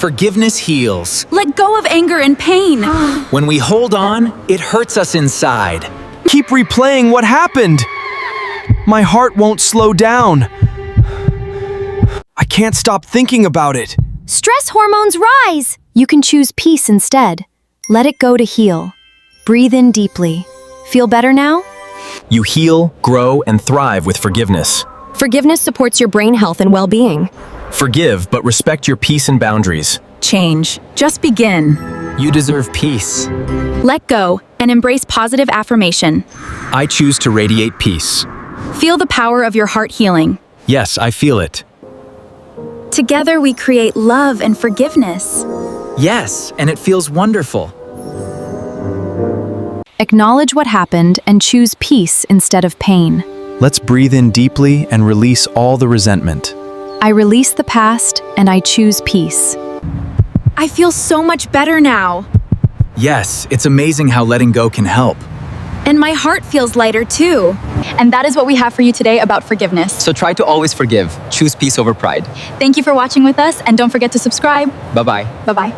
Forgiveness heals. Let go of anger and pain. When we hold on, it hurts us inside. Keep replaying what happened. My heart won't slow down. I can't stop thinking about it. Stress hormones rise. You can choose peace instead. Let it go to heal. Breathe in deeply. Feel better now? You heal, grow, and thrive with forgiveness. Forgiveness supports your brain health and well-being. Forgive, but respect your peace and boundaries. Change. Just begin. You deserve peace. Let go and embrace positive affirmation. I choose to radiate peace. Feel the power of your heart healing. Yes, I feel it. Together we create love and forgiveness. Yes, and it feels wonderful. Acknowledge what happened and choose peace instead of pain. Let's breathe in deeply and release all the resentment. I release the past and I choose peace. I feel so much better now. Yes, it's amazing how letting go can help. And my heart feels lighter too. And that is what we have for you today about forgiveness. So try to always forgive. Choose peace over pride. Thank you for watching with us, and don't forget to subscribe. Bye-bye. Bye-bye.